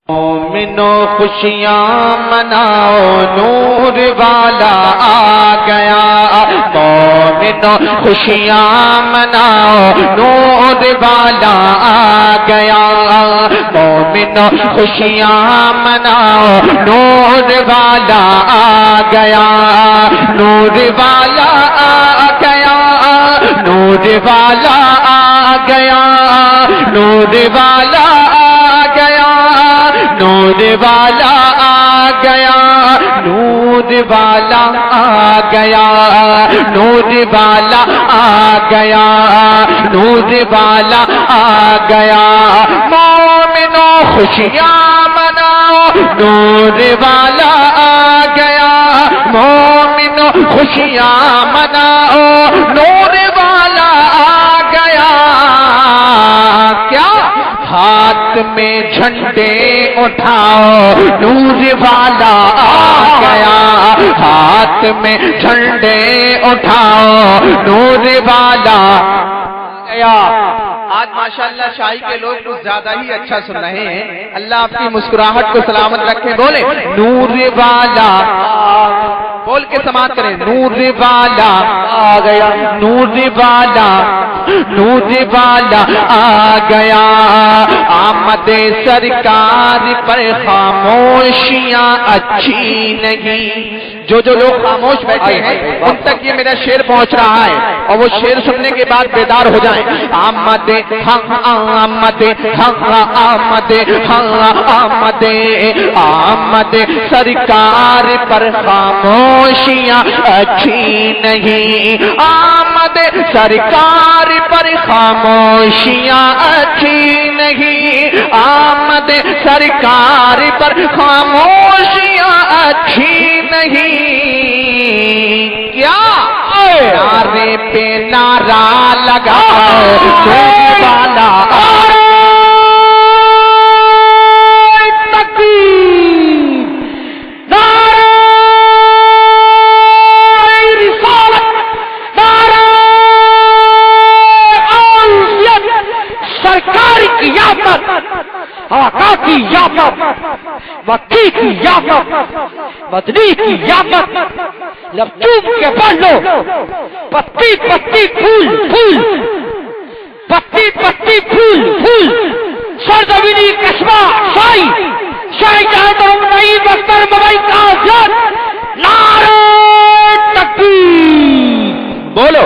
مومنو خوشیاں مناؤ نور والا آ گیا، مومنو خوشیاں مناؤ نور والا آ گیا، مومنو خوشیاں مناؤ نور والا آ گیا، نور والا آ گیا، نور والا آ گیا، نور والا آ گیا، نور والا آ گیا، نور والا آ گیا، نور والا آ گیا، نور والا آ گیا، مومنو خوشیاں مناؤ نور والا آ گیا، مومنو خوشیاں مناؤ نور والا آ گیا، کیا ہاتھ میں جھنڈے اٹھاؤ نور والا آ گیا، ہاتھ میں جھنڈے اٹھاؤ نور والا آ گیا۔ آج ماشاءاللہ شاہی کے لوگ کچھ زیادہ ہی اچھا سن رہے ہیں، اللہ آپ کی مسکراہٹ کو سلامت رکھے، بولے نور والا بول کے سماعت کریں، نور والا آ گیا، نور والا، نور والا آ گیا، آمد سرکار پر خاموشیاں اچھی نہیں۔ جو لوگ خاموش بیٹھے ہیں ان تک یہ میرا شعر پہنچ رہا ہے، اور وہ شعر سننے کے بعد بیدار ہو جائیں۔ آمد آمد آمد آمد آمد سرکار پر خاموشیاں اچھی نہیں، آمد سرکار پر خاموشیاں اچھی نہیں، آمد سرکار پر خاموشیاں اچھی نہیں، کیا نعرے پہ نعرہ لگاؤ نور والا آقا کی یافت، مکی کی یافت، مدنی کی یافت، لب چوم کے پڑھ لو، پتی پتی پھول پھول، پتی پتی پھول پھول، سرزمینی قصبہ شاہی، شاہی جہاں تو نئی بختر مبئی کا آزاد، نعرہ تکبیر بولو،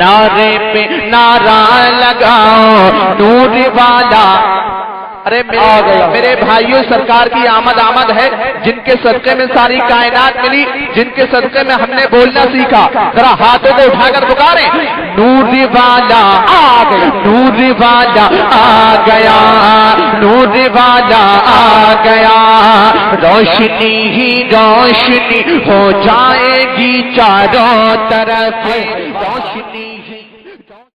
نعرے پہ نعرہ لگاؤ نور والا۔ ارے میرے بھائیوں، سرکار کی آمد آمد ہے، جن کے صدقے میں ساری کائنات ملی، جن کے صدقے میں ہم نے بولنا سیکھا، ذرا ہاتھوں کو اٹھا کر پکاریں، نور والا آ گیا، نور والا آ گیا، نور والا آ گیا، روشنی ہی روشنی ہو جائے گی چاروں طرف، روشنی